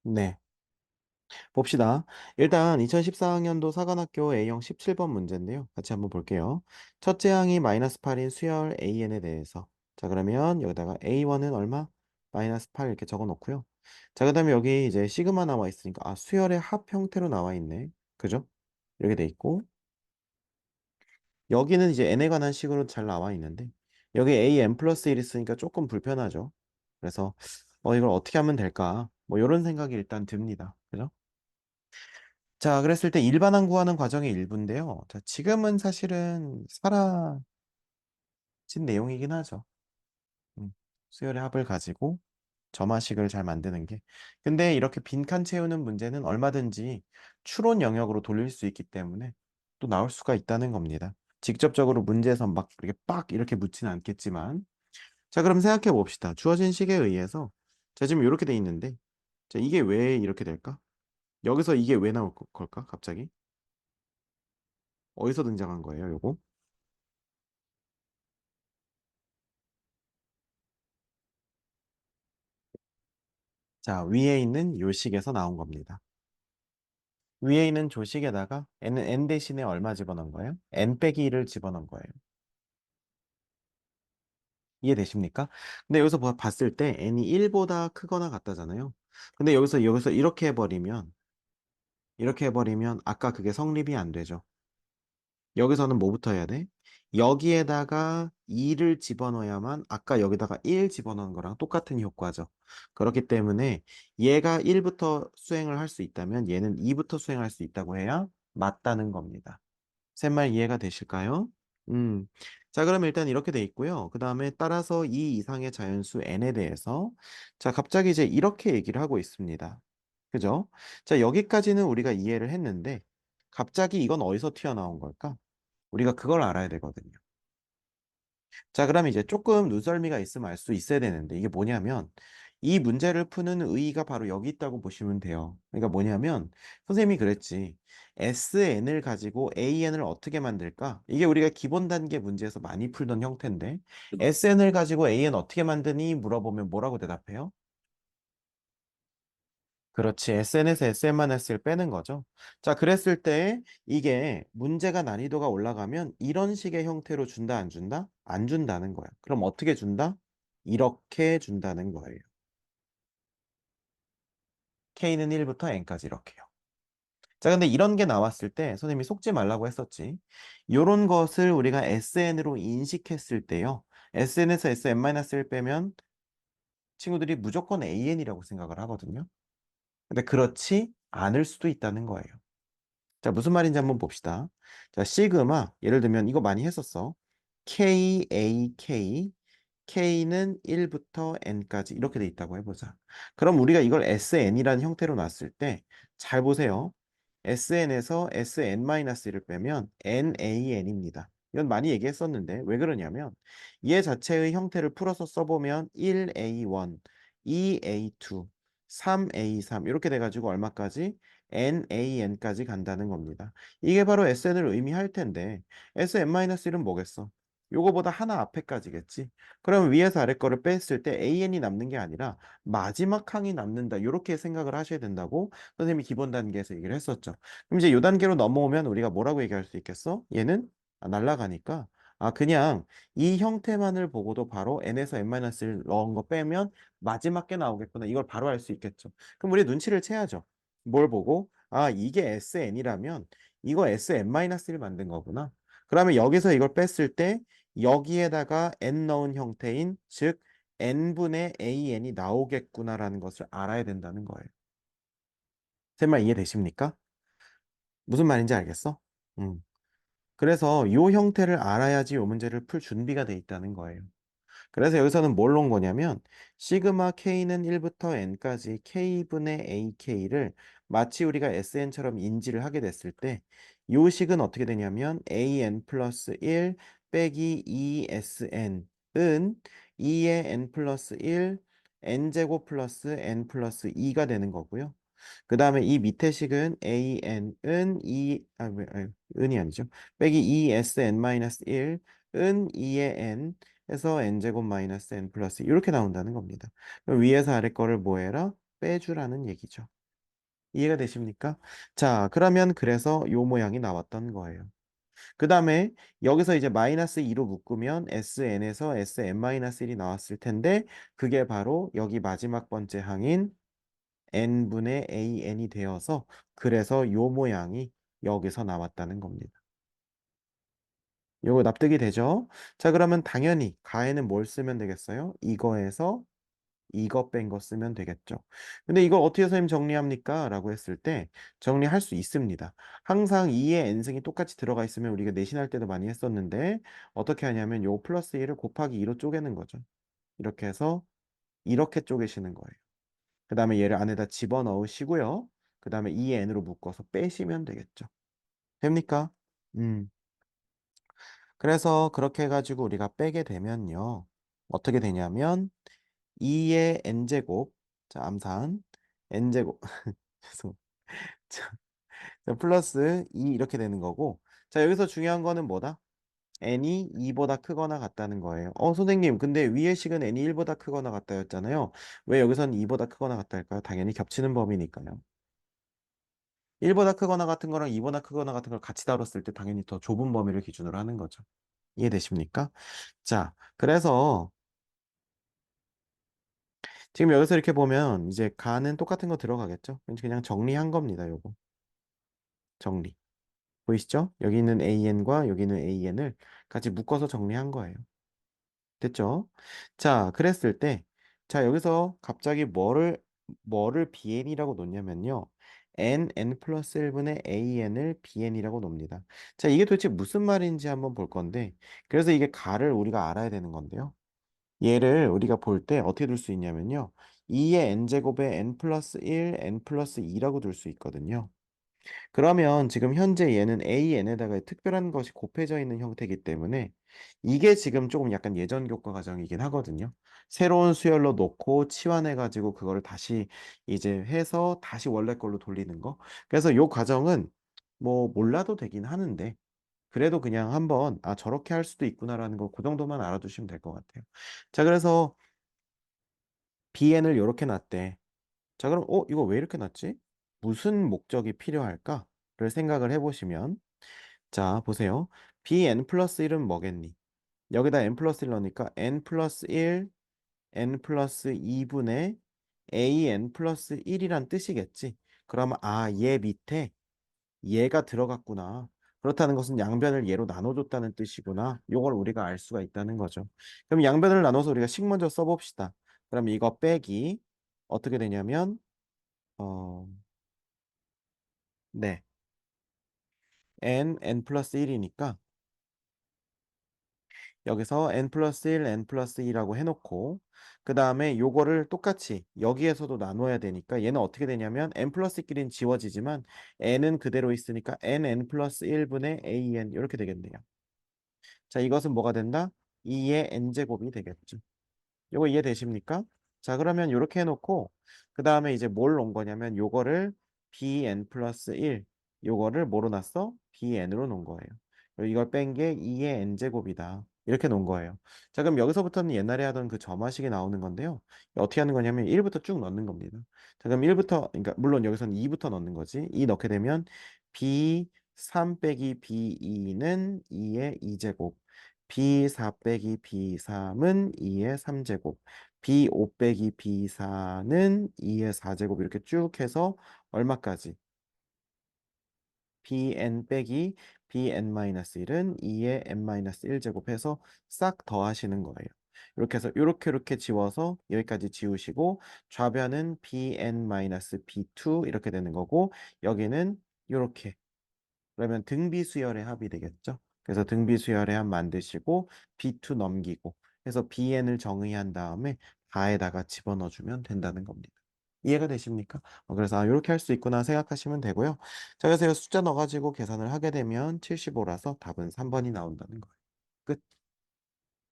네. 봅시다. 일단 2014학년도 사관학교 A형 17번 문제인데요. 같이 한번 볼게요. 첫째 항이 마이너스 8인 수열 AN에 대해서. 자, 그러면 여기다가 A1은 얼마? 마이너스 8 이렇게 적어 놓고요. 자, 그 다음에 여기 이제 시그마 나와 있으니까, 아, 수열의 합 형태로 나와 있네. 그죠? 이렇게 돼 있고, 여기는 이제 n에 관한 식으로 잘 나와 있는데, 여기 AN 플러스 1 있으니까 조금 불편하죠. 그래서, 이걸 어떻게 하면 될까? 뭐, 이런 생각이 일단 듭니다. 그죠? 자, 그랬을 때 일반항 구하는 과정의 일부인데요. 자, 지금은 사실은 사라진 내용이긴 하죠. 음, 수열의 합을 가지고 점화식을 잘 만드는 게. 근데 이렇게 빈칸 채우는 문제는 얼마든지 추론 영역으로 돌릴 수 있기 때문에 또 나올 수가 있다는 겁니다. 직접적으로 문제에서 막 이렇게 빡 이렇게 묻지는 않겠지만. 자, 그럼 생각해 봅시다. 주어진 식에 의해서. 자, 지금 이렇게 돼 있는데. 자, 이게 왜 이렇게 될까? 여기서 이게 왜 나올 걸까? 갑자기? 어디서 등장한 거예요, 요거? 자, 위에 있는 요식에서 나온 겁니다. 위에 있는 조식에다가 n은 n 대신에 얼마 집어넣은 거예요? n 빼기 1을 집어넣은 거예요. 이해되십니까? 근데 여기서 봤을 때 n이 1보다 크거나 같다잖아요. 근데 여기서 이렇게 해버리면 아까 그게 성립이 안 되죠. 여기서는 뭐부터 해야 돼? 여기에다가 2를 집어넣어야만 아까 여기다가 1 집어넣은 거랑 똑같은 효과죠. 그렇기 때문에 얘가 1부터 수행을 할 수 있다면 얘는 2부터 수행할 수 있다고 해야 맞다는 겁니다. 셋말 이해가 되실까요? 음. 자, 그럼 일단 이렇게 돼 있고요. 그 다음에 따라서 이 이상의 자연수 n에 대해서 자, 갑자기 이제 이렇게 얘기를 하고 있습니다. 그죠? 자, 여기까지는 우리가 이해를 했는데 갑자기 이건 어디서 튀어나온 걸까? 우리가 그걸 알아야 되거든요. 자, 그럼 이제 조금 눈썰미가 있으면 알 수 있어야 되는데 이게 뭐냐면 이 문제를 푸는 의의가 바로 여기 있다고 보시면 돼요. 그러니까 뭐냐면 선생님이 그랬지. SN을 가지고 AN을 어떻게 만들까? 이게 우리가 기본 단계 문제에서 많이 풀던 형태인데 SN을 가지고 AN 어떻게 만드니? 물어보면 뭐라고 대답해요? 그렇지. SN에서 SN-1을 빼는 거죠. 자, 그랬을 때 이게 문제가 난이도가 올라가면 이런 식의 형태로 준다, 안 준다? 안 준다는 거야. 그럼 어떻게 준다? 이렇게 준다는 거예요. K는 1부터 N까지 이렇게요. 자, 근데 이런 게 나왔을 때 선생님이 속지 말라고 했었지. 요런 것을 우리가 SN으로 인식했을 때요. SN에서 SN-을 빼면 친구들이 무조건 AN이라고 생각을 하거든요. 근데 그렇지 않을 수도 있다는 거예요. 자, 무슨 말인지 한번 봅시다. 자, 시그마, 예를 들면 이거 많이 했었어. KAK, K는 1부터 N까지 이렇게 돼 있다고 해보자. 그럼 우리가 이걸 SN이라는 형태로 놨을 때, 잘 보세요. SN에서 SN-1을 빼면 NAN입니다. 이건 많이 얘기했었는데, 왜 그러냐면, 얘 자체의 형태를 풀어서 써보면 1A1, 2A2, 3A3 이렇게 돼가지고 얼마까지? NAN까지 간다는 겁니다. 이게 바로 SN을 의미할 텐데 SN-1은 뭐겠어? 요거보다 하나 앞에까지겠지. 그럼 위에서 아래 거를 뺐을 때 AN이 남는 게 아니라 마지막 항이 남는다. 이렇게 생각을 하셔야 된다고 선생님이 기본 단계에서 얘기를 했었죠. 그럼 이제 요 단계로 넘어오면 우리가 뭐라고 얘기할 수 있겠어? 얘는 날아가니까 그냥 이 형태만을 보고도 바로 n에서 n-을 넣은 거 빼면 마지막 게 나오겠구나. 이걸 바로 알 수 있겠죠. 그럼 우리 눈치를 채야죠. 뭘 보고? 이게 SN이라면 이거 SN-를 만든 거구나. 그러면 여기서 이걸 뺐을 때 여기에다가 n 넣은 형태인 즉 n분의 AN이 나오겠구나라는 것을 알아야 된다는 거예요. 제 말 이해되십니까? 무슨 말인지 알겠어? 음. 그래서 이 형태를 알아야지 이 문제를 풀 준비가 돼 있다는 거예요. 그래서 여기서는 뭘 놓은 거냐면 시그마 K는 1부터 N까지 K분의 AK를 마치 우리가 SN처럼 인지를 하게 됐을 때 요 식은 어떻게 되냐면 AN 플러스 1 빼기 2SN은 2의 N 플러스 1 N제곱 플러스 N 플러스 2가 되는 거고요. 그 다음에 이 밑에 식은 AN은 2, 은이 아니죠. 빼기 2SN-1 은 2의 N 해서 n제곱 마이너스 n 플러스 이렇게 나온다는 겁니다. 그럼 위에서 아래 거를 뭐 해라? 빼주라는 얘기죠. 이해가 되십니까? 자, 그러면 그래서 요 모양이 나왔던 거예요. 그 다음에 여기서 이제 마이너스 2로 묶으면 SN에서 SN-1이 나왔을 텐데 그게 바로 여기 마지막 번째 항인 n분의 an이 되어서 그래서 요 모양이 여기서 나왔다는 겁니다. 요거 납득이 되죠? 자, 그러면 당연히 가에는 뭘 쓰면 되겠어요? 이거에서 이거 뺀 거 쓰면 되겠죠. 근데 이걸 어떻게 선생님 정리합니까? 라고 했을 때 정리할 수 있습니다. 항상 2의 n승이 똑같이 들어가 있으면 우리가 내신할 때도 많이 했었는데 어떻게 하냐면 요 플러스 1을 곱하기 2로 쪼개는 거죠. 이렇게 해서 이렇게 쪼개시는 거예요. 그 다음에 얘를 안에다 집어넣으시고요. 그 다음에 2n으로 묶어서 빼시면 되겠죠. 됩니까? 음. 그래서 그렇게 해가지고 우리가 빼게 되면요. 어떻게 되냐면 2의 n제곱, 자, 암산, n제곱, 죄송, 자, 플러스 2 이렇게 되는 거고, 자, 여기서 중요한 거는 뭐다? n이 2보다 크거나 같다는 거예요. 선생님, 근데 위의 식은 n이 1보다 크거나 같다였잖아요. 왜 여기서는 2보다 크거나 같다 할까요? 당연히 겹치는 범위니까요. 1보다 크거나 같은 거랑 2보다 크거나 같은 걸 같이 다뤘을 때 당연히 더 좁은 범위를 기준으로 하는 거죠. 이해되십니까? 자, 그래서 지금 여기서 이렇게 보면 이제 가는 똑같은 거 들어가겠죠? 그냥 정리한 겁니다, 요거. 정리. 보이시죠? 여기 있는 AN과 여기 있는 AN을 같이 묶어서 정리한 거예요. 됐죠? 자, 그랬을 때, 자, 여기서 갑자기 뭐를 BN이라고 놓냐면요. N 플러스 1분의 AN을 BN이라고 놉니다. 자, 이게 도대체 무슨 말인지 한번 볼 건데, 그래서 이게 가를 우리가 알아야 되는 건데요. 얘를 우리가 볼 때 어떻게 둘 수 있냐면요. 2의 n제곱에 n 플러스 1, n 플러스 2라고 둘 수 있거든요. 그러면 지금 현재 얘는 AN에다가 특별한 것이 곱해져 있는 형태이기 때문에 이게 지금 조금 약간 예전 교과 과정이긴 하거든요. 새로운 수열로 놓고 치환해가지고 그거를 다시 이제 해서 다시 원래 걸로 돌리는 거. 그래서 이 과정은 뭐 몰라도 되긴 하는데 그래도 그냥 한번 아 저렇게 할 수도 있구나라는 거 그 정도만 알아두시면 될 것 같아요. 자, 그래서 BN을 이렇게 놨대. 자, 그럼 이거 왜 이렇게 놨지? 무슨 목적이 필요할까를 생각을 해보시면 자, 보세요. bn 플러스 1은 뭐겠니? 여기다 n 플러스 1 넣으니까 n 플러스 1, n 플러스 2분의 an 플러스 1이란 뜻이겠지. 그러면 얘 밑에 얘가 들어갔구나. 그렇다는 것은 양변을 얘로 나눠줬다는 뜻이구나. 요걸 우리가 알 수가 있다는 거죠. 그럼 양변을 나눠서 우리가 식 먼저 써봅시다. 그럼 이거 빼기 어떻게 되냐면 어, 네. n 플러스 1이니까 여기서 n 플러스 1, n 플러스 2라고 해놓고 그 다음에 요거를 똑같이 여기에서도 나눠야 되니까 얘는 어떻게 되냐면 n 플러스 1끼리는 지워지지만 n은 그대로 있으니까 n 플러스 1분의 an 이렇게 되겠네요. 자, 이것은 뭐가 된다? 2의 n제곱이 되겠죠. 요거 이해되십니까? 자, 그러면 이렇게 해놓고 그 다음에 이제 뭘 놓은 거냐면 요거를 bn 플러스 1 요거를 뭐로 놨어? bn으로 놓은 거예요. 그리고 이걸 뺀 게 2의 n제곱이다. 이렇게 놓은 거예요. 자, 그럼 여기서부터는 옛날에 하던 그 점화식이 나오는 건데요. 어떻게 하는 거냐면 1부터 쭉 넣는 겁니다. 자, 그럼 1부터, 그러니까 물론 여기서는 2부터 넣는 거지. 2 넣게 되면 b3 빼기 b2는 2의 2제곱 B4 빼기 B3은 2의 3제곱, B5 빼기 B4는 2의 4제곱 이렇게 쭉 해서 얼마까지? Bn 빼기 Bn-1은 2의 n-1제곱 해서 싹 더하시는 거예요. 이렇게 해서 이렇게 지워서 여기까지 지우시고 좌변은 Bn-B2 이렇게 되는 거고 여기는 이렇게 그러면 등비수열의 합이 되겠죠. 그래서 등비수열의 합 만드시고 B2 넘기고 해서 BN을 정의한 다음에 다에다가 집어넣어주면 된다는 겁니다. 이해가 되십니까? 그래서 이렇게 할 수 있구나 생각하시면 되고요. 자, 그래서 숫자 넣어가지고 계산을 하게 되면 75라서 답은 3번이 나온다는 거예요. 끝.